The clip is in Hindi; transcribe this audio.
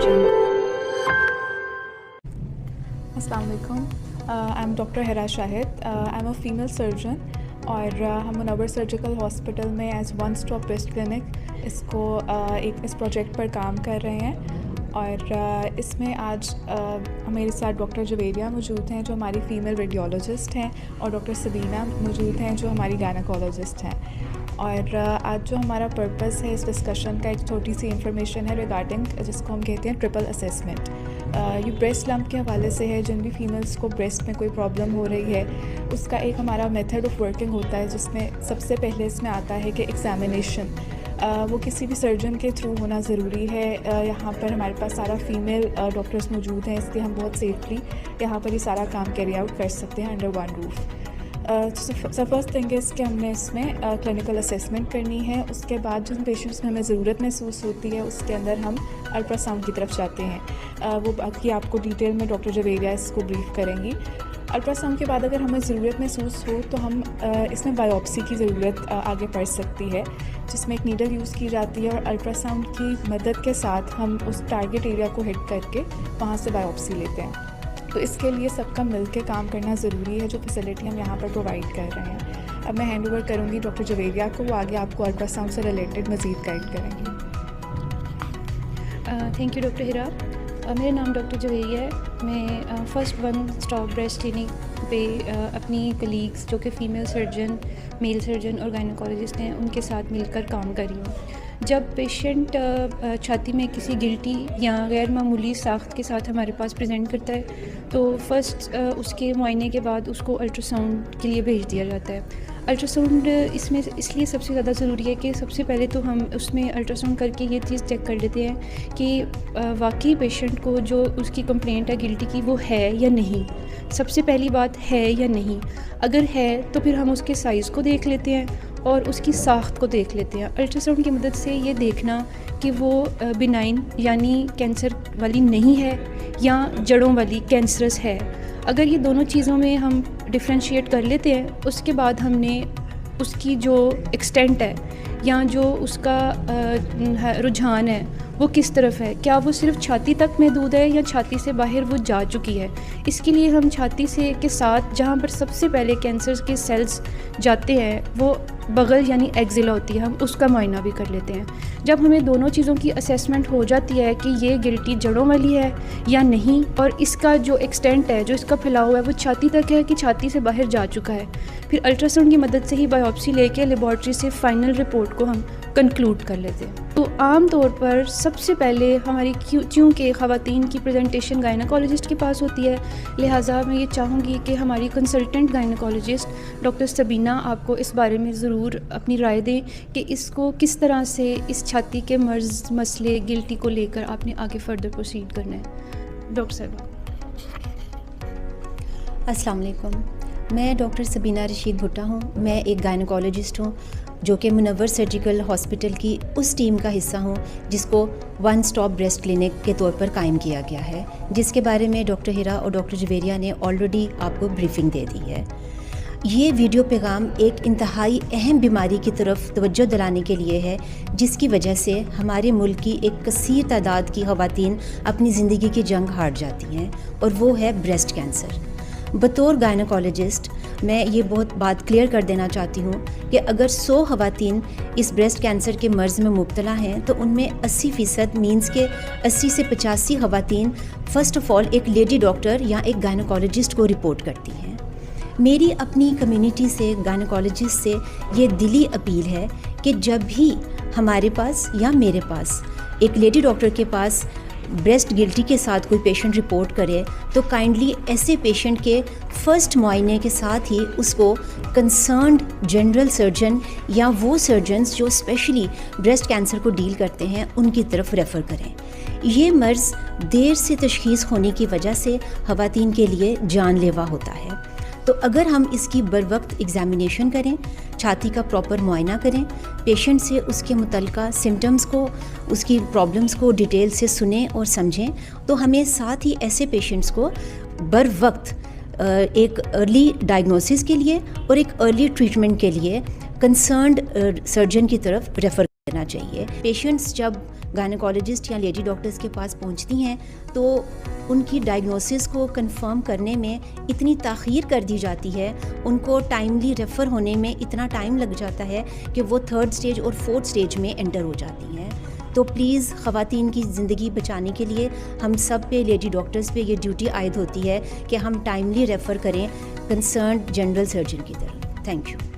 अस्सलाम वालेकुम, I am doctor Hira Shahid. I am a female surgeon और हम मुनव्वर सर्जिकल हॉस्पिटल में as one stop breast clinic इस प्रोजेक्ट पर काम कर रहे हैं। और इसमें आज मेरे साथ डॉक्टर जवेरिया मौजूद हैं जो हमारी फ़ीमेल रेडियोलॉजिस्ट हैं, और डॉक्टर सबीना मौजूद हैं जो हमारी गायनेकोलॉजिस्ट हैं। और आज जो हमारा पर्पस है इस डिस्कशन का, एक छोटी सी इंफॉर्मेशन है रिगार्डिंग जिसको हम कहते हैं ट्रिपल असेसमेंट। ये ब्रेस्ट लम्प के हवाले से है। जिन भी फीमेल्स को ब्रेस्ट में कोई प्रॉब्लम हो रही है उसका एक हमारा मेथड ऑफ वर्किंग होता है, जिसमें सबसे पहले इसमें आता है कि एग्ज़ामिनेशन वो किसी भी सर्जन के थ्रू होना ज़रूरी है। यहाँ पर हमारे पास सारा फ़ीमेल डॉक्टर्स मौजूद हैं, इसलिए हम बहुत सेफली यहाँ पर ये सारा काम कैरी आउट कर सकते हैं under one roof. First thing is कि हमने इसमें क्लिनिकल असेसमेंट करनी है। उसके बाद जिन पेशेंट्स में हमें ज़रूरत महसूस होती है उसके अंदर हम अल्ट्रासाउंड की तरफ जाते हैं। वो बाकी आपको डिटेल में डॉक्टर जवेरिया इसको ब्रीफ करेंगी। अल्ट्रासाउंड के बाद अगर हमें ज़रूरत महसूस हो तो हम इसमें बायोप्सी की ज़रूरत आगे पड़ सकती है, जिसमें एक नीडल यूज़ की जाती है और अल्ट्रासाउंड की मदद के साथ हम उस टारगेट एरिया को हिट करके वहाँ से बायोप्सी लेते हैं। तो इसके लिए सबका मिलकर काम करना ज़रूरी है, जो फैसिलिटी हम यहाँ पर प्रोवाइड कर रहे हैं। अब मैं हैंड ओवर करूँगी डॉक्टर जवेरिया को, वो आगे आपको अल्ट्रासाउंड से रिलेटेड मज़ीद गाइड करेंगी। थैंक यू डॉक्टर हिरा। मेरा नाम डॉक्टर जवेरिया है। मैं first one stop breast clinic पे अपनी कलीग्स जो कि फ़ीमेल सर्जन, मेल सर्जन और गायनेकोलॉजिस्ट हैं उनके साथ मिलकर काम कर रही हूँ। जब पेशेंट छाती में किसी गिल्टी या गैर मामूली साख्त के साथ हमारे पास प्रेजेंट करता है तो फ़र्स्ट उसके मुआयने के बाद उसको अल्ट्रासाउंड के लिए भेज दिया जाता है। अल्ट्रासाउंड इसमें इसलिए सबसे ज़्यादा ज़रूरी है कि सबसे पहले तो हम उसमें अल्ट्रासाउंड करके ये चीज़ चेक कर लेते हैं कि वाकई पेशेंट को जो उसकी कंप्लेंट है गिल्टी की वो है या नहीं। सबसे पहली बात है या नहीं, अगर है तो फिर हम उसके साइज़ को देख लेते हैं और उसकी साख्त को देख लेते हैं। अल्ट्रासाउंड की मदद से ये देखना कि वो बिनाइन यानी कैंसर वाली नहीं है या जड़ों वाली कैंसरस है। अगर ये दोनों चीज़ों में हम डिफ्रेंशिएट कर लेते हैं उसके बाद हमने उसकी जो एक्सटेंट है या जो उसका रुझान है वो किस तरफ है, क्या वो सिर्फ छाती तक महदूद है या छाती से बाहर वो जा चुकी है। इसके लिए हम छाती से के साथ जहाँ पर सबसे पहले कैंसर के सेल्स जाते हैं वो बगल यानी एक्जिला होती है, हम उसका मुआयना भी कर लेते हैं। जब हमें दोनों चीज़ों की असेसमेंट हो जाती है कि ये गिल्टी जड़ों वाली है या नहीं और इसका जो एक्सटेंट है, जो इसका फैलाव है वो छाती तक है कि छाती से बाहर जा चुका है, फिर अल्ट्रासाउंड की मदद से ही बायोप्सी लेके लेबॉर्ट्री से फाइनल रिपोर्ट को हम कंक्लूड कर लेते हैं। तो आम तौर पर सबसे पहले हमारी चूँकि ख़वातीन की प्रेजेंटेशन गायनेकोलॉजिस्ट के पास होती है, लिहाजा मैं ये चाहूँगी कि हमारी कंसल्टेंट गायनेकोलॉजिस्ट डॉक्टर सबीना आपको इस बारे में ज़रूर अपनी राय दें कि इसको किस तरह से इस छाती के मर्ज़ मसले गिल्टी को लेकर आपने आगे फर्दर प्रोसीड करना है। डॉक्टर साहब। अस्सलाम वालेकुम, मैं डॉक्टर सबीना रशीद भुट्टा हूँ। मैं एक गायनेकोलॉजिस्ट हूँ जो कि मुनव्वर सर्जिकल हॉस्पिटल की उस टीम का हिस्सा हूँ जिसको वन स्टॉप ब्रेस्ट क्लिनिक के तौर पर कायम किया गया है, जिसके बारे में डॉक्टर हिरा और डॉक्टर जवेरिया ने ऑलरेडी आपको ब्रीफिंग दे दी है। ये वीडियो पैगाम एक इंतहाई अहम बीमारी की तरफ तवज्जो दिलाने के लिए है, जिसकी वजह से हमारे मुल्क की एक कसीर तादाद की ख़वातीन अपनी ज़िंदगी की जंग हार जाती हैं, और वो है ब्रेस्ट कैंसर। बतौर गायनेकोलॉजिस्ट मैं ये बहुत बात क्लियर कर देना चाहती हूँ कि अगर 100 ख़वातीन इस ब्रेस्ट कैंसर के मर्ज़ में मुब्तला हैं तो उनमें 80% मीन्स के 80 से 85 ख़वातीन फ़र्स्ट ऑफ़ ऑल एक लेडी डॉक्टर या एक गायनेकोलॉजिस्ट को रिपोर्ट करती हैं। मेरी अपनी कम्युनिटी से, गायनेकोलॉजिस्ट से ये दिली अपील है कि जब भी हमारे पास या मेरे पास एक लेडी डॉक्टर के पास ब्रेस्ट गिल्टी के साथ कोई पेशेंट रिपोर्ट करे तो काइंडली ऐसे पेशेंट के फ़र्स्ट मुआयने के साथ ही उसको कंसर्न्ड जनरल सर्जन या वो सर्जन्स जो स्पेशली ब्रेस्ट कैंसर को डील करते हैं उनकी तरफ रेफ़र करें। ये मर्ज़ देर से तशख़ीस होने की वजह से ख़वातीन के लिए जानलेवा होता है। तो अगर हम इसकी बरवक्त एग्ज़ामिनेशन करें, छाती का प्रॉपर मुआयना करें, पेशेंट से उसके मुतल्लिका सिम्टम्स को, उसकी प्रॉब्लम्स को डिटेल से सुनें और समझें, तो हमें साथ ही ऐसे पेशेंट्स को बरवक्त एक अर्ली डायग्नोसिस के लिए और एक अर्ली ट्रीटमेंट के लिए कंसर्न्ड सर्जन की तरफ रेफ़र देना चाहिए। पेशेंट्स जब गायनेकोलॉजिस्ट या लेडी डॉक्टर्स के पास पहुंचती हैं तो उनकी डायग्नोसिस को कंफर्म करने में इतनी ताख़ीर कर दी जाती है, उनको टाइमली रेफ़र होने में इतना टाइम लग जाता है कि वो 3rd स्टेज और 4th स्टेज में एंटर हो जाती हैं। तो प्लीज़ ख़वातीन की ज़िंदगी बचाने के लिए हम सब पे, लेडी डॉक्टर्स पे ये ड्यूटी आयद होती है कि हम टाइमली रेफ़र करें कंसर्न्ड जनरल सर्जन की तरफ। Thank you.